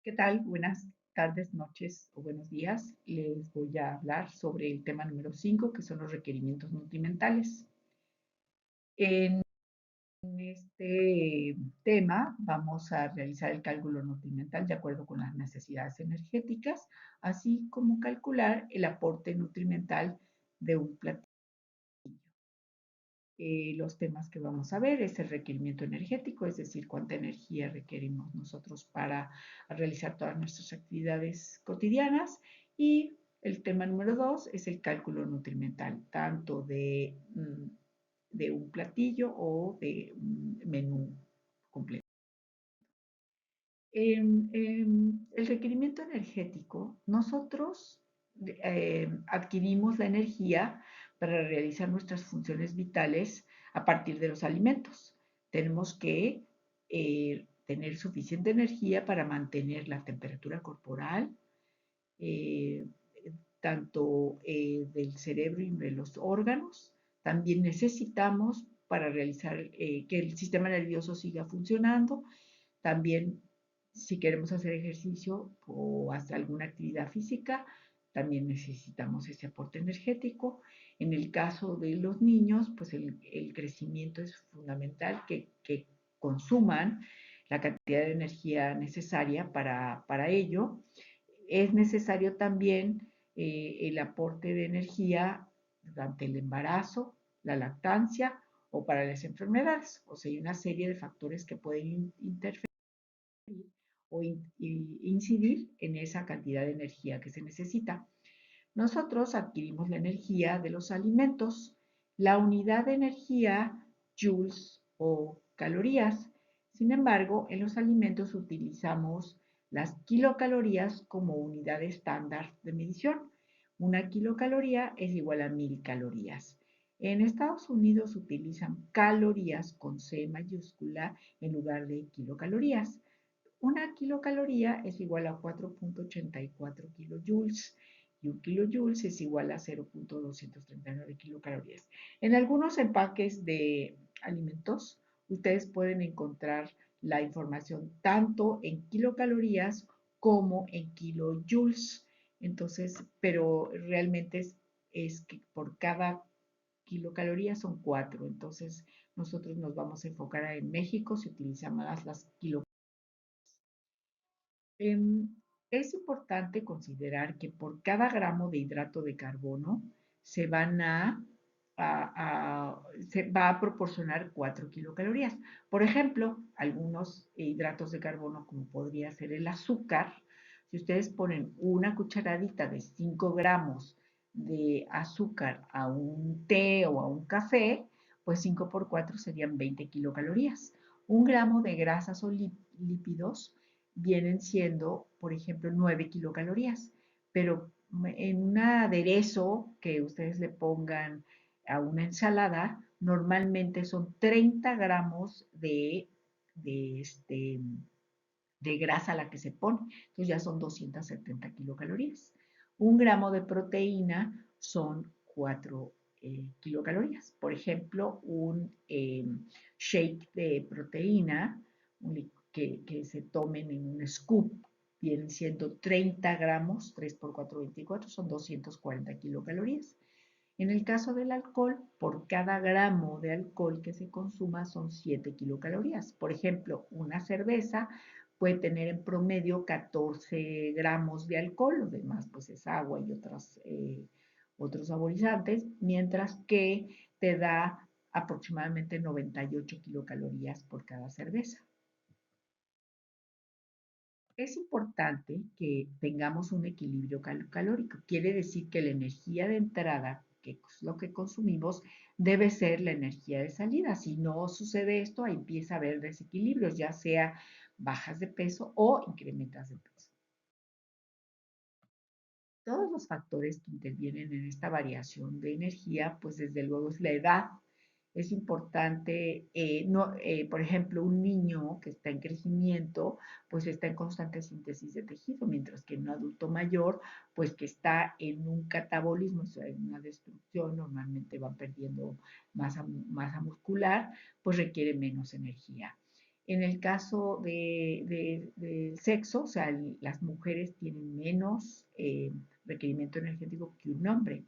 ¿Qué tal? Buenas tardes, noches o buenos días. Les voy a hablar sobre el tema número 5, que son los requerimientos nutrimentales. En este tema vamos a realizar el cálculo nutrimental de acuerdo con las necesidades energéticas, así como calcular el aporte nutrimental de un platillo. Los temas que vamos a ver es el requerimiento energético, es decir, cuánta energía requerimos nosotros para realizar todas nuestras actividades cotidianas. Y el tema número 2 es el cálculo nutrimental, tanto de un platillo o de un menú completo. El requerimiento energético, nosotros adquirimos la energía para realizar nuestras funciones vitales a partir de los alimentos. Tenemos que tener suficiente energía para mantener la temperatura corporal, eh, tanto del cerebro y de los órganos. También necesitamos para realizar que el sistema nervioso siga funcionando. También, si queremos hacer ejercicio o hacer alguna actividad física, también necesitamos ese aporte energético. En el caso de los niños, pues el crecimiento es fundamental que consuman la cantidad de energía necesaria para ello. Es necesario también el aporte de energía durante el embarazo, la lactancia o para las enfermedades. O sea, hay una serie de factores que pueden interferir o incidir en esa cantidad de energía que se necesita. Nosotros adquirimos la energía de los alimentos, la unidad de energía, joules o calorías. Sin embargo, en los alimentos utilizamos las kilocalorías como unidad estándar de medición. Una kilocaloría es igual a 1000 calorías. En Estados Unidos utilizan calorías con C mayúscula en lugar de kilocalorías. Una kilocaloría es igual a 4.84 kilojoules y un kilojoules es igual a 0.239 kilocalorías. En algunos empaques de alimentos, ustedes pueden encontrar la información tanto en kilocalorías como en kilojoules. Entonces, pero realmente es que por cada kilocalorías son 4. Entonces, nosotros nos vamos a enfocar en México, se utilizan más las kilocalorías. Em, es importante considerar que por cada gramo de hidrato de carbono se van se va a proporcionar 4 kilocalorías. Por ejemplo, algunos hidratos de carbono, como podría ser el azúcar, si ustedes ponen una cucharadita de 5 gramos de azúcar a un té o a un café, pues 5 por 4 serían 20 kilocalorías. Un gramo de grasas o lípidos vienen siendo, por ejemplo, 9 kilocalorías, pero en un aderezo que ustedes le pongan a una ensalada, normalmente son 30 gramos de grasa a la que se pone, entonces ya son 270 kilocalorías. Un gramo de proteína son 4 kilocalorías. Por ejemplo, un shake de proteína que se tomen en un scoop vienen siendo 30 gramos, 3 por 4, 24, son 240 kilocalorías. En el caso del alcohol, por cada gramo de alcohol que se consuma son 7 kilocalorías. Por ejemplo, una cerveza puede tener en promedio 14 gramos de alcohol, lo demás pues es agua y otros saborizantes, mientras que te da aproximadamente 98 kilocalorías por cada cerveza. Es importante que tengamos un equilibrio calórico. Quiere decir que la energía de entrada, que es lo que consumimos, debe ser la energía de salida. Si no sucede esto, ahí empieza a haber desequilibrios, ya sea bajas de peso o incrementas de peso. Todos los factores que intervienen en esta variación de energía, pues desde luego es la edad. Es importante, por ejemplo, un niño que está en crecimiento, pues está en constante síntesis de tejido, mientras que un adulto mayor, pues que está en un catabolismo, o sea, en una destrucción, normalmente va perdiendo masa muscular, pues requiere menos energía. En el caso del sexo, o sea, las mujeres tienen menos requerimiento energético que un hombre.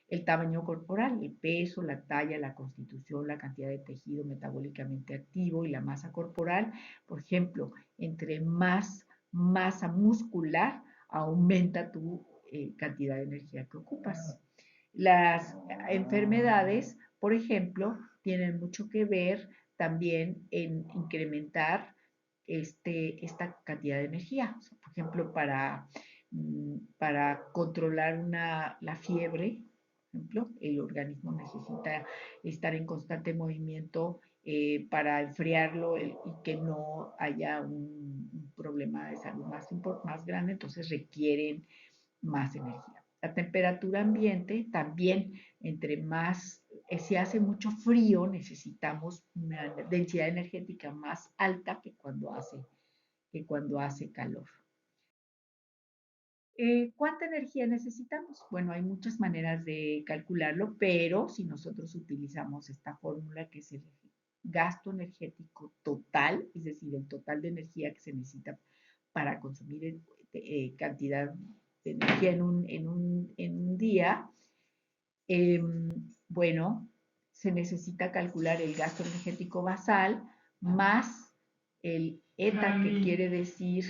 El tamaño corporal, el peso, la talla, la constitución, la cantidad de tejido metabólicamente activo y la masa corporal. Por ejemplo, entre más masa muscular, aumenta tu cantidad de energía que ocupas. Las enfermedades, por ejemplo, tienen mucho que ver también en incrementar esta cantidad de energía. O sea, por ejemplo, para controlar la fiebre, por ejemplo, el organismo necesita estar en constante movimiento para enfriarlo y que no haya un problema de salud más grande, entonces requieren más energía. La temperatura ambiente también, entre más, si hace mucho frío, necesitamos una densidad energética más alta que cuando hace calor. ¿Cuánta energía necesitamos? Bueno, hay muchas maneras de calcularlo, pero si nosotros utilizamos esta fórmula que es el gasto energético total, es decir, el total de energía que se necesita para consumir cantidad de energía en un día, eh, bueno, se necesita calcular el gasto energético basal más el ETA, que quiere decir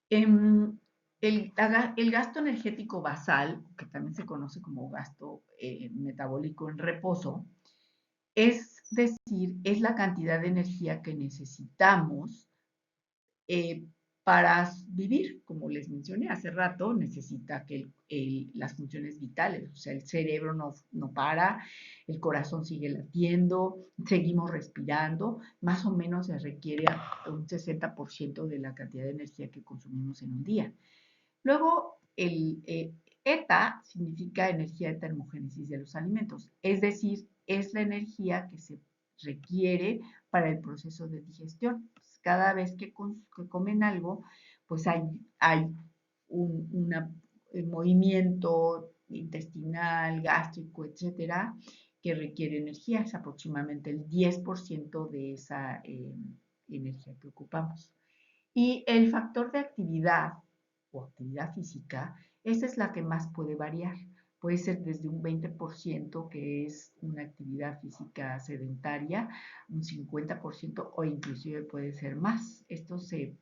el gasto energético basal, que también se conoce como gasto metabólico en reposo, es decir, es la cantidad de energía que necesitamos eh, para vivir. Como les mencioné hace rato, necesita que las funciones vitales, o sea, el cerebro no para, el corazón sigue latiendo, seguimos respirando, más o menos se requiere un 60% de la cantidad de energía que consumimos en un día. Luego, el ETA significa energía de termogénesis de los alimentos, es decir, es la energía que se requiere para el proceso de digestión. Pues, cada vez que comen algo, pues hay un movimiento intestinal, gástrico, etcétera, que requiere energía. Es aproximadamente el 10% de esa energía que ocupamos. Y el factor de actividad o actividad física, esa es la que más puede variar. Puede ser desde un 20%, que es una actividad física sedentaria, un 50% o inclusive puede ser más. Esto se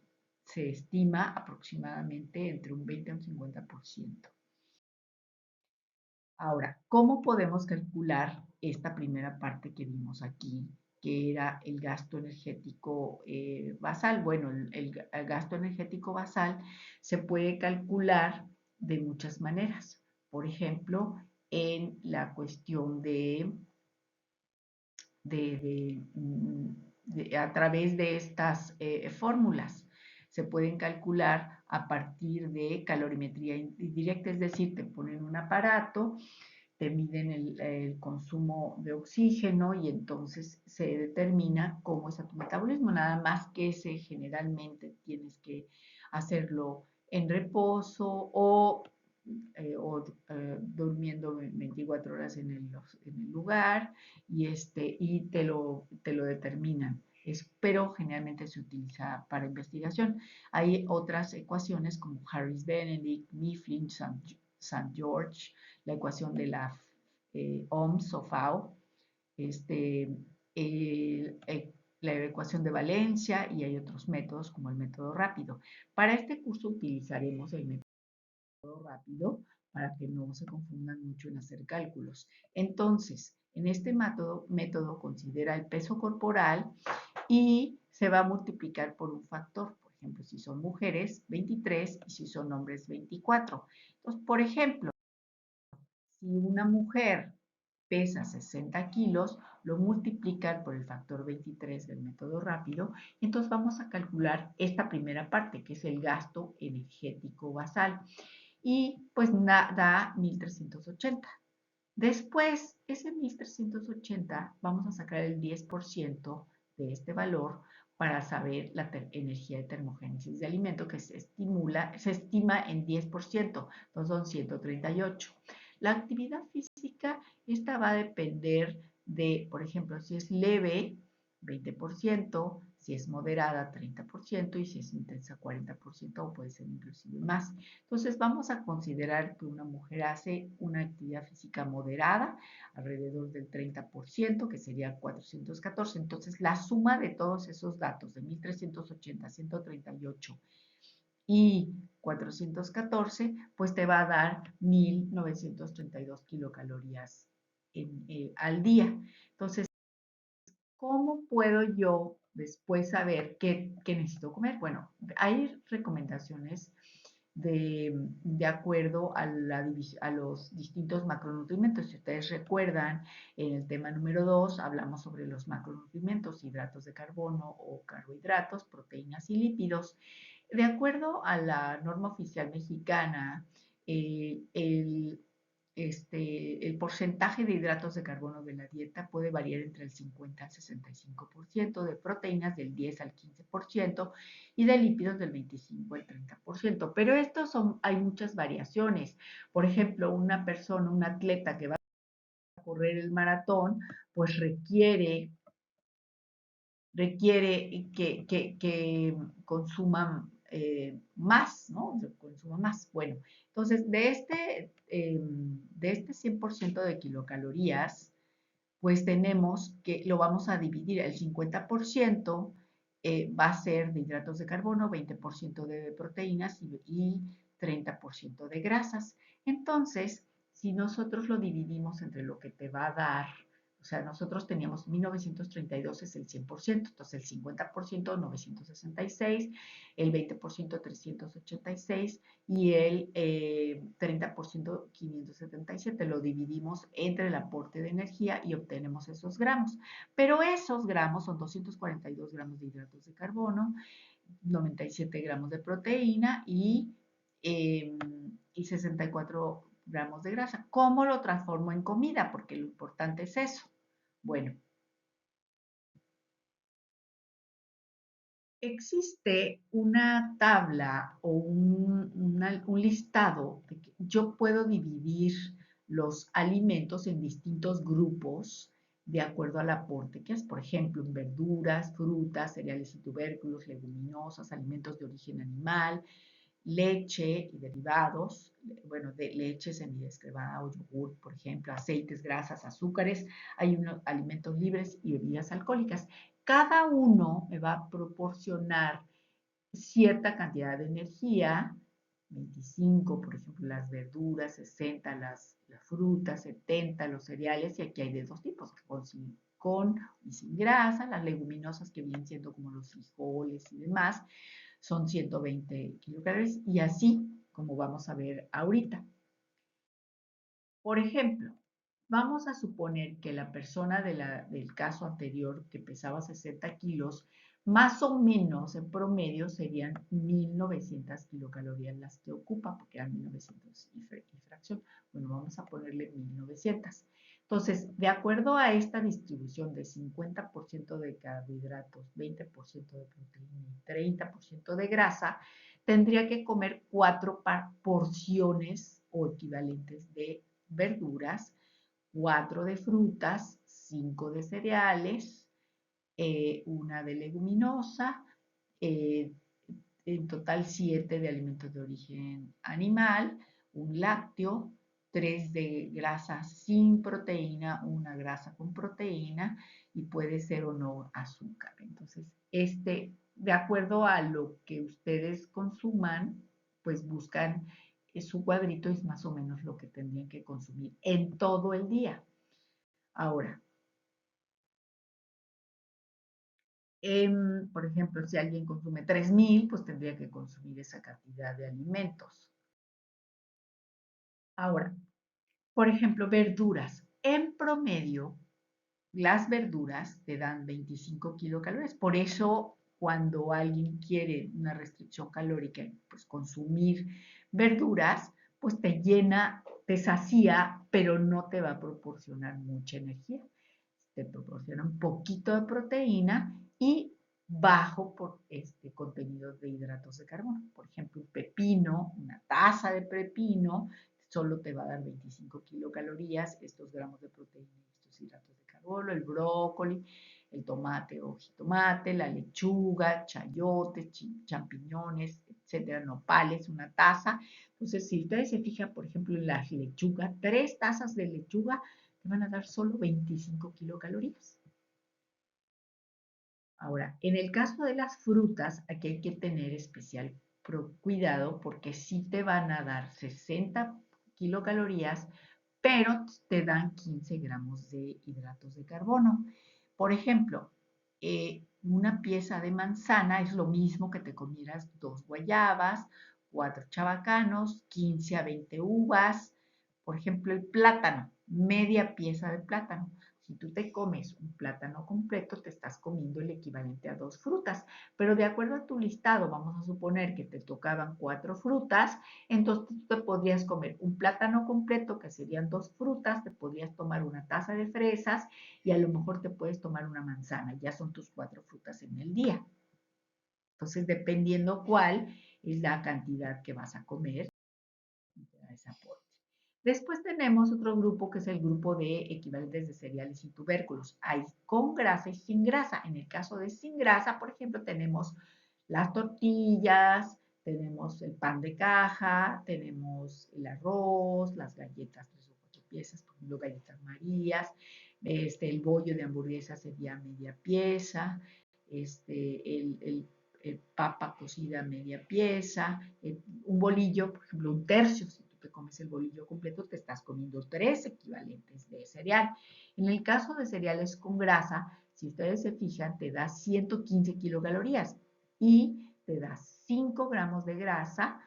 estima aproximadamente entre un 20 y un 50%. Ahora, ¿cómo podemos calcular esta primera parte que vimos aquí, que era el gasto energético basal? Bueno, el gasto energético basal se puede calcular de muchas maneras. Por ejemplo, en la cuestión a través de estas fórmulas. Se pueden calcular a partir de calorimetría indirecta, es decir, te ponen un aparato, te miden el consumo de oxígeno y entonces se determina cómo está tu metabolismo. Nada más que generalmente tienes que hacerlo en reposo durmiendo 24 horas en el lugar y te lo determinan. Pero generalmente se utiliza para investigación. Hay otras ecuaciones como Harris-Benedict, Mifflin, St. George, la ecuación de la OMS o FAO, este, la ecuación de Valencia, y hay otros métodos como el método rápido. Para este curso utilizaremos el método rápido para que no se confundan mucho en hacer cálculos. Entonces, en este método considera el peso corporal y se va a multiplicar por un factor. Por ejemplo, si son mujeres, 23, y si son hombres, 24. Entonces, por ejemplo, si una mujer pesa 60 kilos, lo multiplican por el factor 23 del método rápido, entonces vamos a calcular esta primera parte, que es el gasto energético basal, y pues da 1380. Después, ese 1380, vamos a sacar el 10% de este valor para saber la energía de termogénesis de alimento, que se estima en 10%, entonces son 138. La actividad física, esta va a depender de, por ejemplo, si es leve, 20%, si es moderada 30% y si es intensa 40% o puede ser inclusive más. Entonces vamos a considerar que una mujer hace una actividad física moderada, alrededor del 30%, que sería 414. Entonces la suma de todos esos datos, de 1380, 138 y 414, pues te va a dar 1932 kilocalorías al día. Entonces, ¿cómo puedo yo después saber qué necesito comer? Bueno, hay recomendaciones de acuerdo a los distintos macronutrientes. Si ustedes recuerdan, en el tema número 2 hablamos sobre los macronutrientes, hidratos de carbono o carbohidratos, proteínas y lípidos. De acuerdo a la norma oficial mexicana, el el porcentaje de hidratos de carbono de la dieta puede variar entre el 50 al 65%, de proteínas del 10 al 15% y de lípidos del 25 al 30%. Pero hay muchas variaciones. Por ejemplo, una persona, un atleta que va a correr el maratón, pues requiere que consuman más, ¿no? Consuma más. Bueno, entonces de este 100% de kilocalorías, pues tenemos que lo vamos a dividir, el 50% va a ser de hidratos de carbono, 20% de proteínas y 30% de grasas. Entonces, si nosotros lo dividimos entre lo que te va a dar, o sea, nosotros teníamos 1932 es el 100%, entonces el 50% 966, el 20% 386 y el 30% 577. Lo dividimos entre el aporte de energía y obtenemos esos gramos. Pero esos gramos son 242 gramos de hidratos de carbono, 97 gramos de proteína y 64 gramos de grasa. ¿Cómo lo transformo en comida? Porque lo importante es eso. Bueno, existe una tabla o un listado de que yo puedo dividir los alimentos en distintos grupos de acuerdo al aporte que es, por ejemplo, en verduras, frutas, cereales y tubérculos, leguminosas, alimentos de origen animal, leche y derivados, bueno, de leche semidescremada o yogur, por ejemplo, aceites, grasas, azúcares, hay unos alimentos libres y bebidas alcohólicas. Cada uno me va a proporcionar cierta cantidad de energía, 25, por ejemplo, las verduras, 60, las frutas, 70, los cereales, y aquí hay de dos tipos, con y sin grasa, las leguminosas que vienen siendo como los frijoles y demás, son 120 kilocalorías, y así como vamos a ver ahorita. Por ejemplo, vamos a suponer que la persona del caso anterior que pesaba 60 kilos, más o menos en promedio serían 1900 kilocalorías las que ocupa, porque eran 1900 y fracción. Bueno, vamos a ponerle 1900. Entonces, de acuerdo a esta distribución de 50% de carbohidratos, 20% de proteína y 30% de grasa, tendría que comer 4 porciones o equivalentes de verduras, 4 de frutas, 5 de cereales, una de leguminosa, eh, en total 7 de alimentos de origen animal, un lácteo, 3 de grasa sin proteína, una grasa con proteína y puede ser o no azúcar. Entonces, de acuerdo a lo que ustedes consuman, pues buscan su cuadrito es más o menos lo que tendrían que consumir en todo el día. Ahora, por ejemplo, si alguien consume 3000, pues tendría que consumir esa cantidad de alimentos. Ahora, por ejemplo, verduras. En promedio, las verduras te dan 25 kilocalorías. Por eso, cuando alguien quiere una restricción calórica, pues consumir verduras, pues te llena, te sacía, pero no te va a proporcionar mucha energía. Te proporciona un poquito de proteína y bajo por este contenido de hidratos de carbono. Por ejemplo, un pepino, una taza de pepino, solo te va a dar 25 kilocalorías, estos gramos de proteína y estos hidratos de carbono, el brócoli, el tomate o jitomate, la lechuga, chayote, champiñones, etcétera, nopales, una taza. Entonces, si ustedes se fijan, por ejemplo, en la lechuga, 3 tazas de lechuga te van a dar solo 25 kilocalorías. Ahora, en el caso de las frutas, aquí hay que tener especial cuidado porque sí te van a dar 60 kilocalorías, pero te dan 15 gramos de hidratos de carbono. Por ejemplo, una pieza de manzana es lo mismo que te comieras 2 guayabas, 4 chabacanos, 15 a 20 uvas. Por ejemplo, el plátano, media pieza de plátano. Si tú te comes un plátano completo, te estás comiendo el equivalente a 2 frutas. Pero de acuerdo a tu listado, vamos a suponer que te tocaban 4 frutas, entonces tú te podrías comer un plátano completo, que serían 2 frutas, te podrías tomar una taza de fresas y a lo mejor te puedes tomar una manzana. Ya son tus 4 frutas en el día. Entonces, dependiendo cuál es la cantidad que vas a comer, ese aporte. Después tenemos otro grupo que es el grupo de equivalentes de cereales y tubérculos. Hay con grasa y sin grasa. En el caso de sin grasa, por ejemplo, tenemos las tortillas, tenemos el pan de caja, tenemos el arroz, las galletas 3 o 4 piezas, por ejemplo, galletas Marías, el bollo de hamburguesa sería media pieza, el papa cocida media pieza, un bolillo, por ejemplo, un tercio, si tú te comes el bolillo completo, te estás comiendo 3 equivalentes de cereal. En el caso de cereales con grasa, si ustedes se fijan, te da 115 kilocalorías y te da 5 gramos de grasa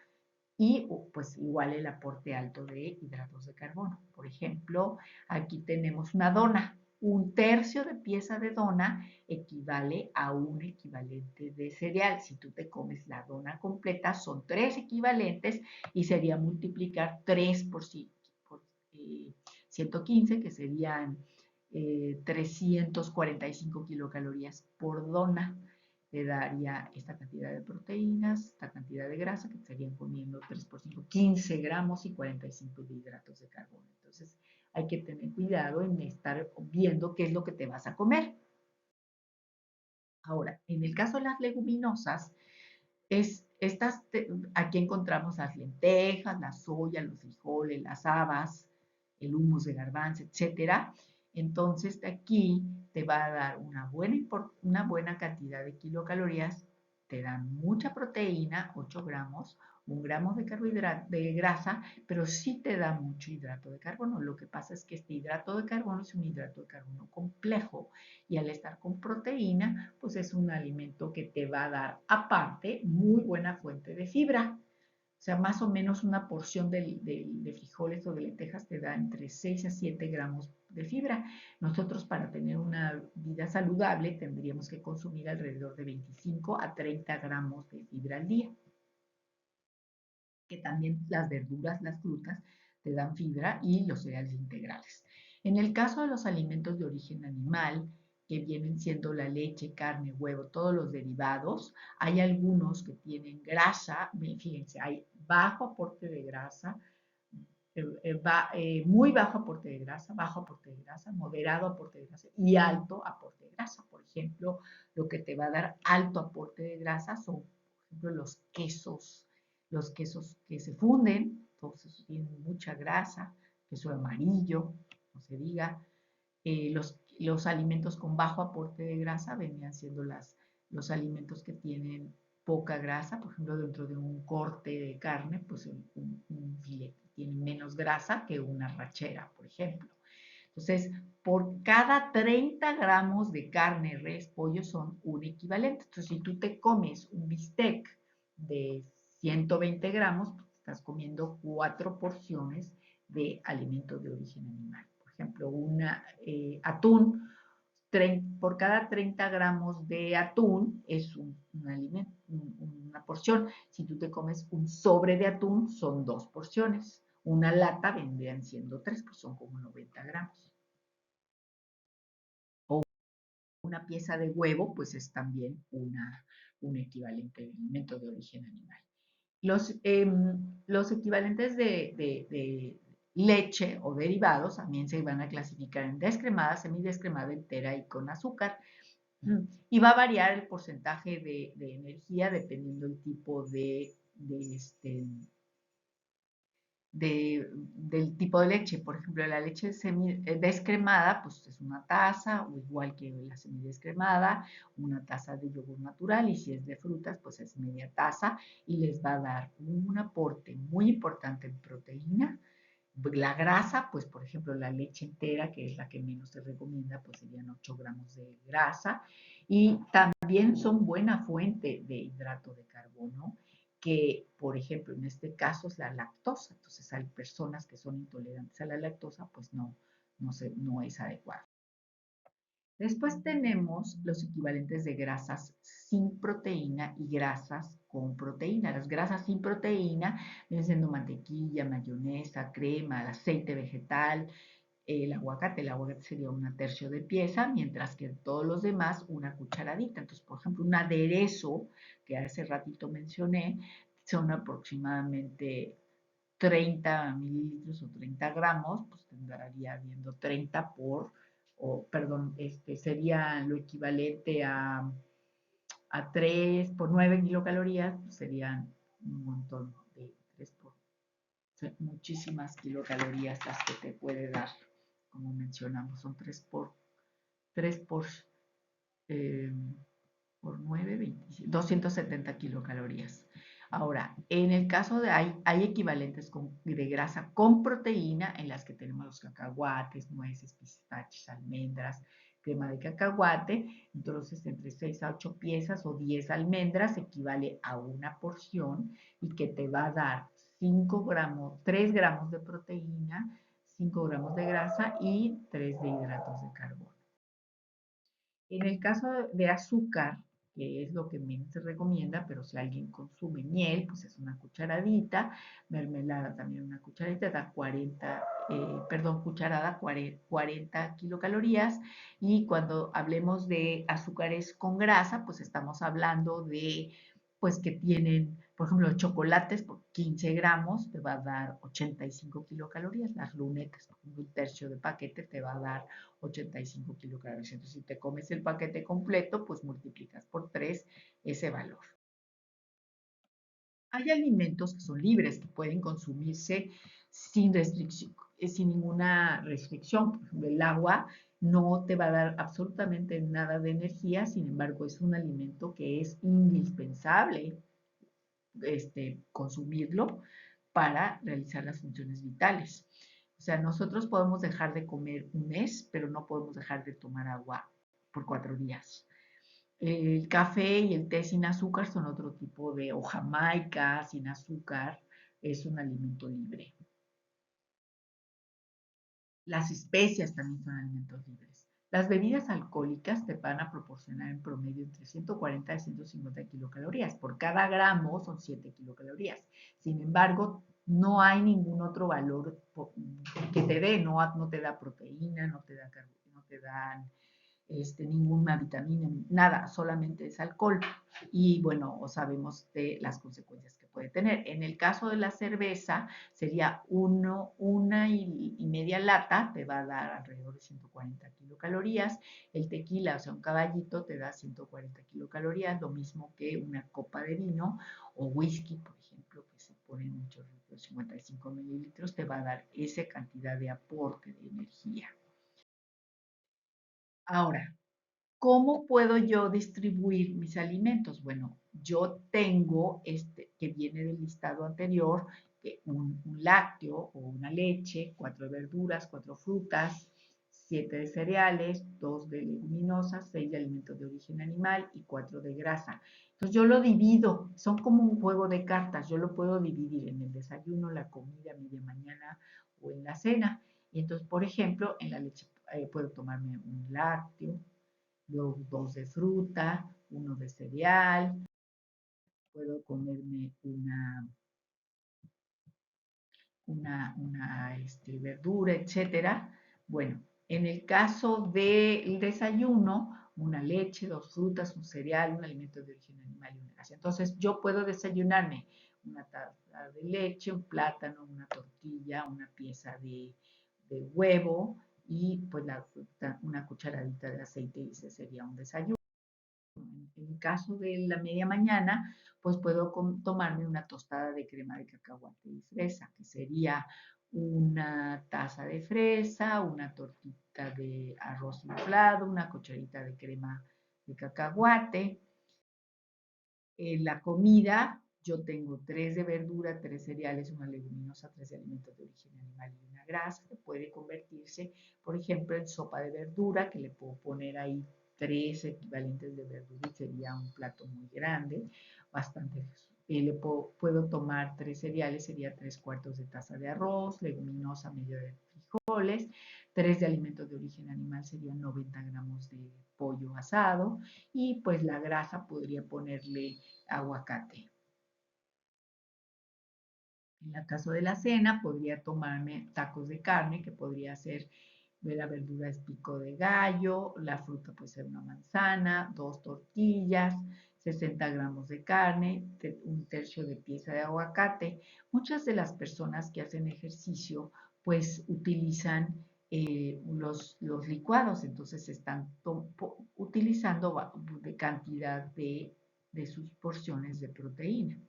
y pues igual el aporte alto de hidratos de carbono. Por ejemplo, aquí tenemos una dona. Un tercio de pieza de dona equivale a un equivalente de cereal. Si tú te comes la dona completa, son 3 equivalentes y sería multiplicar 3 por 115, que serían 345 kilocalorías por dona. Te daría esta cantidad de proteínas, esta cantidad de grasa, que estarían comiendo 3 por 5, 15 gramos y 45 de hidratos de carbono. Entonces, hay que tener cuidado en estar viendo qué es lo que te vas a comer. Ahora, en el caso de las leguminosas, aquí encontramos las lentejas, la soya, los frijoles, las habas, el humus de garbanzo, etcétera. Entonces, aquí te va a dar una buena cantidad de kilocalorías, te dan mucha proteína, 8 gramos, 1 gramo de carbohidrato, de grasa, pero sí te da mucho hidrato de carbono. Lo que pasa es que este hidrato de carbono es un hidrato de carbono complejo y al estar con proteína, pues es un alimento que te va a dar aparte muy buena fuente de fibra. O sea, más o menos una porción de frijoles o de lentejas te da entre 6 a 7 gramos de fibra. Nosotros para tener una vida saludable tendríamos que consumir alrededor de 25 a 30 gramos de fibra al día. Que también las verduras, las frutas, te dan fibra y los cereales integrales. En el caso de los alimentos de origen animal, que vienen siendo la leche, carne, huevo, todos los derivados, hay algunos que tienen grasa, fíjense, hay bajo aporte de grasa, muy bajo aporte de grasa, moderado aporte de grasa y alto aporte de grasa. Por ejemplo, lo que te va a dar alto aporte de grasa son, por ejemplo, los quesos que se funden, todos esos tienen mucha grasa, queso amarillo, no se diga. Los alimentos con bajo aporte de grasa venían siendo los alimentos que tienen poca grasa, por ejemplo, dentro de un corte de carne, pues un filete tiene menos grasa que una rachera, por ejemplo. Entonces, por cada 30 gramos de carne, res, pollo son un equivalente. Entonces, si tú te comes un bistec de 120 gramos, pues estás comiendo 4 porciones de alimento de origen animal. Por ejemplo, atún, por cada 30 gramos de atún es un alimento, una porción. Si tú te comes un sobre de atún, son 2 porciones. Una lata vendrían siendo 3, pues son como 90 gramos. O una pieza de huevo, pues es también un equivalente de alimento de origen animal. Los equivalentes de leche o derivados también se van a clasificar en descremada, semidescremada, entera y con azúcar. Y va a variar el porcentaje de energía dependiendo del tipo del tipo de leche. Por ejemplo, la leche descremada, pues es una taza, o igual que la semidescremada, una taza de yogur natural, y si es de frutas, pues es media taza, y les va a dar un aporte muy importante en proteína. La grasa, pues por ejemplo la leche entera, que es la que menos se recomienda, pues serían 8 gramos de grasa, y también son buena fuente de hidrato de carbono, que por ejemplo en este caso es la lactosa. Entonces hay personas que son intolerantes a la lactosa, pues no es adecuado. Después tenemos los equivalentes de grasas sin proteína y grasas con proteína. Las grasas sin proteína vienen siendo mantequilla, mayonesa, crema, el aceite vegetal, el aguacate. El aguacate sería un tercio de pieza, mientras que todos los demás una cucharadita. Entonces, por ejemplo, un aderezo que hace ratito mencioné son aproximadamente 30 mililitros o 30 gramos, pues tendría viendo 30 perdón, sería lo equivalente a 3 por 9 kilocalorías, pues serían un montón de 3 por, muchísimas kilocalorías las que te puede dar, como mencionamos, son 3 eh, por 9, 25, 270 kilocalorías. Ahora, en el caso hay equivalentes de grasa con proteína en las que tenemos los cacahuates, nueces, pistachos, almendras, crema de cacahuate. Entonces, entre 6 a 8 piezas o 10 almendras equivale a una porción, y que te va a dar 5 gramos, 3 gramos de proteína, 5 gramos de grasa y 3 de hidratos de carbono. En el caso de azúcar, que es lo que menos se recomienda, pero si alguien consume miel, pues es una cucharadita, mermelada también una cucharadita, da 40, cucharada, 40 kilocalorías. Y cuando hablemos de azúcares con grasa, pues estamos hablando de, pues que tienen, por ejemplo, los chocolates por 15 gramos te va a dar 85 kilocalorías, las lunetas, por ejemplo, un tercio de paquete te va a dar 85 kilocalorías. Entonces, si te comes el paquete completo, pues multiplicas por 3 ese valor. Hay alimentos que son libres, que pueden consumirse sin restricción, sin ninguna restricción. Por ejemplo, el agua no te va a dar absolutamente nada de energía, sin embargo, es un alimento que es indispensable consumirlo para realizar las funciones vitales. O sea, nosotros podemos dejar de comer un mes, pero no podemos dejar de tomar agua por 4 días. El café y el té sin azúcar son otro tipo de, o jamaica sin azúcar, es un alimento libre. Las especias también son alimentos libres. Las bebidas alcohólicas te van a proporcionar en promedio entre 140 y 150 kilocalorías. Por cada gramo son 7 kilocalorías. Sin embargo, no hay ningún otro valor que te dé, no te da proteína, no te dan ninguna vitamina, nada, solamente es alcohol. Y bueno, sabemos de las consecuencias que puede tener. En el caso de la cerveza, sería una y media lata, te va a dar alrededor de 140 kilocalorías. El tequila, o sea, un caballito, te da 140 kilocalorías, lo mismo que una copa de vino o whisky, por ejemplo, que se pone en muchos litros, 55 mililitros, te va a dar esa cantidad de aporte de energía. Ahora, ¿cómo puedo yo distribuir mis alimentos? Bueno, yo tengo que viene del listado anterior, un lácteo o una leche, 4 verduras, 4 frutas, 7 de cereales, 2 de leguminosas, 6 de alimentos de origen animal y 4 de grasa. Entonces yo lo divido, son como un juego de cartas, yo lo puedo dividir en el desayuno, la comida, media mañana o en la cena. Y entonces, por ejemplo, en la leche puedo tomarme un lácteo, luego 2 de fruta, 1 de cereal, puedo comerme una verdura, etcétera. Bueno, en el caso del desayuno, una leche, 2 frutas, un cereal, un alimento de origen animal y una grasa. Entonces, yo puedo desayunarme una taza de leche, un plátano, una tortilla, una pieza de huevo y pues una cucharadita de aceite, y ese sería un desayuno. el caso de la media mañana, pues puedo tomarme una tostada de crema de cacahuate y fresa, que sería una taza de fresa, una tortita de arroz inflado, una cucharita de crema de cacahuate. La comida, yo tengo 3 de verdura, 3 cereales, una leguminosa, 3 de alimentos de origen animal y una grasa, que puede convertirse, por ejemplo, en sopa de verdura, que le puedo poner ahí 3 equivalentes de verdura y sería un plato muy grande, bastante. Puedo tomar 3 cereales, sería 3/4 de taza de arroz, leguminosa, medio de frijoles, 3 de alimentos de origen animal serían 90 gramos de pollo asado y pues la grasa podría ponerle aguacate. En el caso de la cena, podría tomarme tacos de carne, que podría ser de la verdura es pico de gallo, la fruta puede ser una manzana, 2 tortillas, 60 gramos de carne, un tercio de pieza de aguacate. Muchas de las personas que hacen ejercicio pues utilizan los licuados, entonces están utilizando de cantidad de sus porciones de proteína.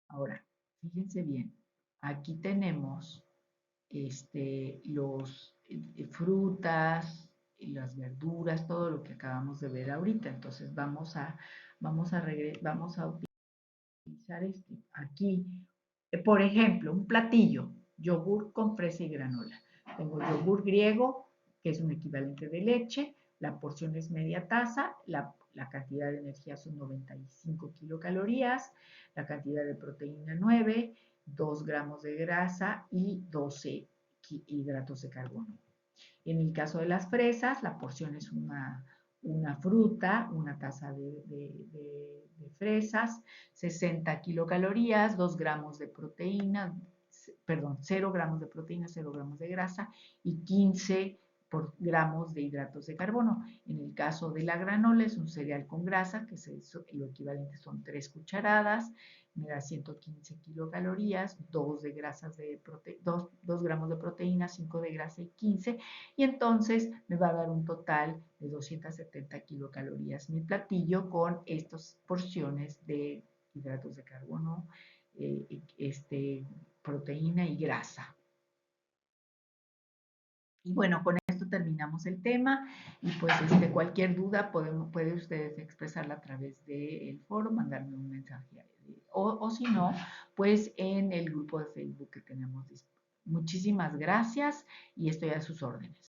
Ahora, fíjense bien, aquí tenemos los frutas, las verduras, todo lo que acabamos de ver ahorita. Entonces vamos a utilizar aquí. Por ejemplo, un platillo, yogur con fresa y granola. Tengo yogur griego, que es un equivalente de leche, la porción es media taza, la cantidad de energía son 95 kilocalorías, la cantidad de proteína 9, 2 gramos de grasa y 12 hidratos de carbono. En el caso de las fresas, la porción es una fruta, una taza de fresas, 60 kilocalorías, 2 gramos de proteína, perdón, 0 gramos de proteína, 0 gramos de grasa y 15 gramos de hidratos de carbono. En el caso de la granola es un cereal con grasa, que lo equivalente son 3 cucharadas, me da 115 kilocalorías, 2 de grasas 2 gramos de proteína, 5 de grasa y 15, y entonces me va a dar un total de 270 kilocalorías mi platillo con estas porciones de hidratos de carbono, proteína y grasa. Y bueno, con esto terminamos el tema y pues cualquier duda puede ustedes expresarla a través del foro, mandarme un mensaje o si no, pues en el grupo de Facebook que tenemos. Muchísimas gracias y estoy a sus órdenes.